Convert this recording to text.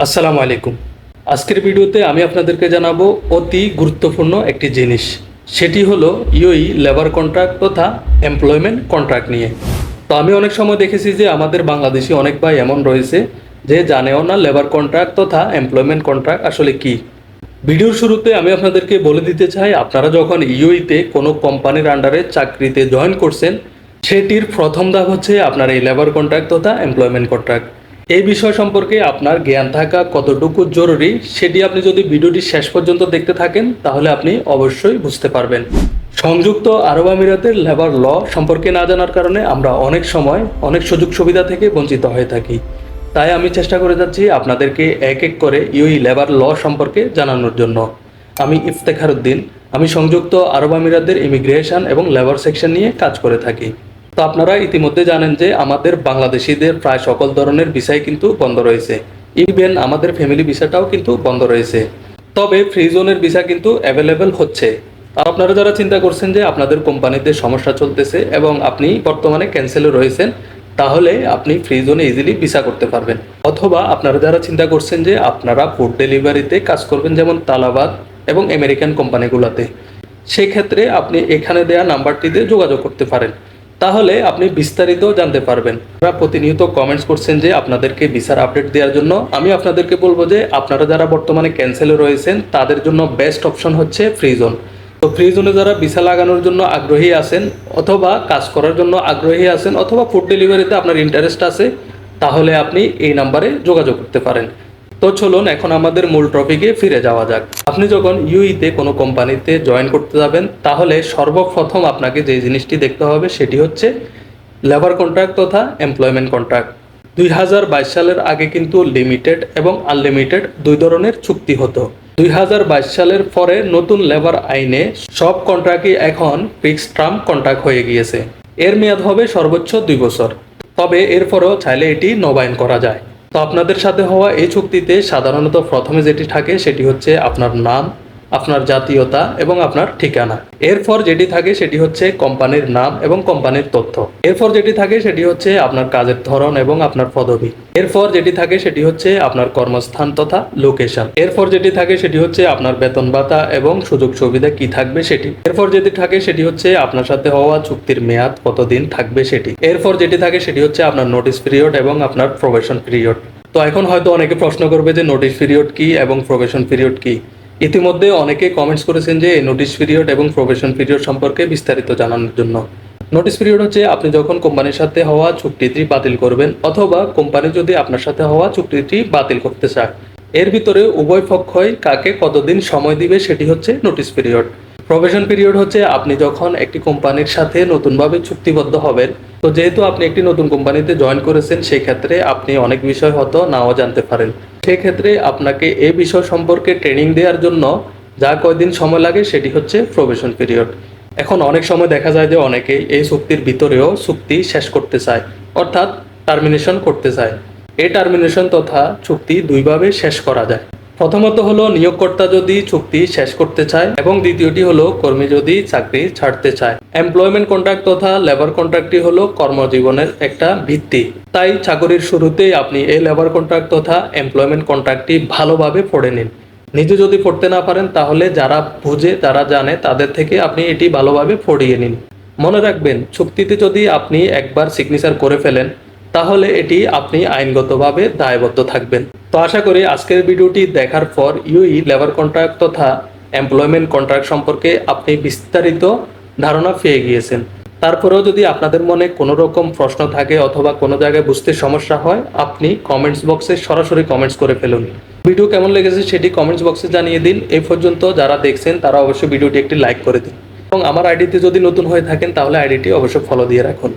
আসসালামু আলাইকুম। আজকের ভিডিওতে আমি আপনাদেরকে জানাবো অতি গুরুত্বপূর্ণ একটি জিনিস। সেটি হলো ইউই লেবার কন্ট্রাক্ট তথা এমপ্লয়মেন্ট কন্ট্রাক্ট নিয়ে। তো আমি অনেক সময় দেখেছি যে আমাদের বাংলাদেশি অনেক ভাই এমন রয়েছে যে জানেও না লেবার কন্ট্রাক্ট তথা এমপ্লয়মেন্ট কন্ট্রাক্ট আসলে কি। ভিডিওর শুরুতে আমি আপনাদেরকে বলে দিতে চাই, আপনারা যখন ইউইতে কোনো কোম্পানির আন্ডারে চাকরিতে জয়েন করছেন, সেটির প্রথম ধাপ হচ্ছে আপনার এই লেবার কন্ট্রাক্ট তথা এমপ্লয়মেন্ট কন্ট্রাক্ট। এই বিষয় সম্পর্কে আপনার জ্ঞান থাকা কতটুকু জরুরি সেটি আপনি যদি ভিডিওটি শেষ পর্যন্ত দেখতে থাকেন তাহলে আপনি অবশ্যই বুঝতে পারবেন। সংযুক্ত আরব আমিরাতের লেবার ল সম্পর্কে না জানার কারণে আমরা অনেক সময় অনেক সুযোগ সুবিধা থেকে বঞ্চিত হয়ে থাকি। তাই আমি চেষ্টা করে যাচ্ছি আপনাদেরকে এক এক করে ইউই লেবার ল সম্পর্কে জানানোর জন্য। আমি ইফতেখার উদ্দিন। আমি সংযুক্ত আরব আমিরাতের ইমিগ্রেশন এবং লেবার সেকশন নিয়ে কাজ করে থাকি। তো আপনারা ইতিমধ্যে জানেন যে আমাদের বাংলাদেশিদের প্রায় সকল ধরনের ভিসাই কিন্তু বন্ধ রয়েছে। ইভেন আমাদের ফ্যামিলি ভিসাটাও কিন্তু বন্ধ রয়েছে। তবে ফ্রি জোনের ভিসা কিন্তু অ্যাভেলেবেল হচ্ছে। আর আপনারা যারা চিন্তা করছেন যে আপনাদের কোম্পানিতে সমস্যা চলতেছে এবং আপনি বর্তমানে ক্যান্সেলে রয়েছেন, তাহলে আপনি ফ্রি জোনে ইজিলি ভিসা করতে পারবেন। অথবা আপনারা যারা চিন্তা করছেন যে আপনারা ফুড ডেলিভারিতে কাজ করবেন, যেমন তালাবাদ এবং আমেরিকান কোম্পানিগুলোতে, সেক্ষেত্রে আপনি এখানে দেওয়া নাম্বারটিতে যোগাযোগ করতে পারেন। তাহলে আপনি বিস্তারিত জানতে পারবেন। আপনারা প্রতিনিয়ত কমেন্টস করছেন যে আপনাদেরকে ভিসার আপডেট দেওয়ার জন্য। আমি আপনাদেরকে বলবো যে আপনারা যারা বর্তমানে ক্যান্সেলে রয়েছেন তাদের জন্য বেস্ট অপশন হচ্ছে ফ্রি জোন। তো ফ্রি জোনে যারা ভিসা লাগানোর জন্য আগ্রহী আছেন, অথবা কাজ করার জন্য আগ্রহী আছেন, অথবা ফুড ডেলিভারিতে আপনার ইন্টারেস্ট আছে, তাহলে আপনি এই নাম্বারে যোগাযোগ করতে পারেন। তো চলুন এখন আমাদের মূল টপিকে ফিরে যাওয়া যাক। আপনি যখন ইউইতে কোনো কোম্পানিতে জয়েন করতে যাবেন, তাহলে সর্বপ্রথম আপনাকে যে জিনিসটি দেখতে হবে সেটি হচ্ছে লেবার কন্ট্রাক্ট তথা এমপ্লয়মেন্ট কন্ট্রাক্ট। 2022 সালের আগে কিন্তু লিমিটেড এবং আনলিমিটেড দুই ধরনের চুক্তি হতো। 2022 সালের পরে নতুন লেবার আইনে সব কন্ট্রাক্টই এখন ফিক্সড টার্ম কন্ট্রাক্ট হয়ে গিয়েছে। এর মেয়াদ হবে সর্বোচ্চ 2 বছর। তবে এরপরেও চাইলে এটি নবায়ন করা যায়। তো আপনাদের সাথে হওয়া এই চুক্তিতে সাধারণত প্রথমে যেটি থাকে সেটি হচ্ছে আপনার নাম, আপনার জাতীয়তা এবং আপনার ঠিকানা। এরপর যেটি থাকে সেটি হচ্ছে কোম্পানির নাম এবং কোম্পানির তথ্য। এরপর যেটি থাকে সেটি হচ্ছে আপনার কাজের ধরন এবং আপনার পদবি। এরপর যেটি থাকে সেটি হচ্ছে আপনার কর্মস্থান তথা লোকেশন। এরপর যেটি থাকে সেটি হচ্ছে আপনার বেতন ভাতা এবং সুযোগ সুবিধা কি থাকবে সেটি। এরপর যেটি থাকে সেটি হচ্ছে আপনার সাথে হওয়া চুক্তির মেয়াদ কতদিন থাকবে সেটি। এরপর যেটি থাকে সেটি হচ্ছে আপনার নোটিস পিরিয়ড এবং আপনার প্রবেশন পিরিয়ড। তো এখন হয়তো অনেকে প্রশ্ন করবে যে নোটিস পিরিয়ড কি এবং প্রবেশন পিরিয়ড কি। ইতিমধ্যে অনেকে কমেন্টস করেছেন যে এই নোটিস পিরিয়ড এবং প্রবেশন পিরিয়ড সম্পর্কে বিস্তারিত জানানোর জন্য। নোটিস পিরিয়ড হচ্ছে আপনি যখন কোম্পানির সাথে হওয়া চুক্তিটি বাতিল করবেন, অথবা কোম্পানি যদি আপনার সাথে হওয়া চুক্তিটি বাতিল করতে চায়, এর ভিতরে উভয় পক্ষই কাকে কতদিন সময় দিবে সেটি হচ্ছে নোটিস পিরিয়ড। প্রবেশন পিরিয়ড হচ্ছে আপনি যখন একটি কোম্পানির সাথে নতুনভাবে চুক্তিবদ্ধ হবেন। তো যেহেতু আপনি একটি নতুন কোম্পানিতে জয়েন করেছেন, সেই ক্ষেত্রে আপনি অনেক বিষয় হয়তো নাও জানতে পারেন। সেক্ষেত্রে আপনাকে এই বিষয় সম্পর্কে ট্রেনিং দেওয়ার জন্য যা কয়দিন সময় লাগে সেটি হচ্ছে প্রবেশন পিরিয়ড। এখন অনেক সময় দেখা যায় যে অনেকেই এই চুক্তির ভিতরেও চুক্তি শেষ করতে চায়, অর্থাৎ টার্মিনেশন করতে চায়। এই টার্মিনেশন তথা চুক্তি দুইভাবে শেষ করা যায়। প্রথমত হলো নিয়োগকর্তা যদি চুক্তি শেষ করতে চায়, এবং দ্বিতীয়টি হলো কর্মী যদি চাকরি ছাড়তে চায়। এমপ্লয়মেন্ট কন্ট্রাক্ট তথা লেবার কন্ট্রাক্টটি হলো কর্মজীবনের একটা ভিত্তি। তাই চাকরির শুরুতেই আপনি এই লেবার কন্ট্রাক্ট তথা এমপ্লয়মেন্ট কন্ট্রাক্টটি ভালোভাবে পড়ে নিন। নিজে যদি পড়তে না পারেন তাহলে যারা বুঝে, যারা জানে, তাদের থেকে আপনি এটি ভালোভাবে পড়িয়ে নিন। মনে রাখবেন, চুক্তিতে যদি আপনি একবার সিগনেচার করে ফেলেন তাহলে এটি আপনি আইনগতভাবে দায়বদ্ধ থাকবেন। তো আশা করি আজকের ভিডিওটি দেখার পর ইউই লেবার কন্ট্রাক্ট তথা এমপ্লয়মেন্ট কন্ট্রাক্ট সম্পর্কে আপনি বিস্তারিত ধারণা পেয়ে গিয়েছেন। তারপরেও যদি আপনাদের মনে কোনো রকম প্রশ্ন থাকে অথবা কোনো জায়গায় বুঝতে সমস্যা হয়, আপনি কমেন্টস বক্সে সরাসরি কমেন্টস করে ফেলুন। ভিডিও কেমন লেগেছে সেটি কমেন্টস বক্সে জানিয়ে দিন। এই পর্যন্ত যারা দেখছেন তারা অবশ্যই ভিডিওটি একটি লাইক করে দিন, এবং আমার আইডিতে যদি নতুন হয়ে থাকেন তাহলে আইডিটি অবশ্যই ফলো দিয়ে রাখুন।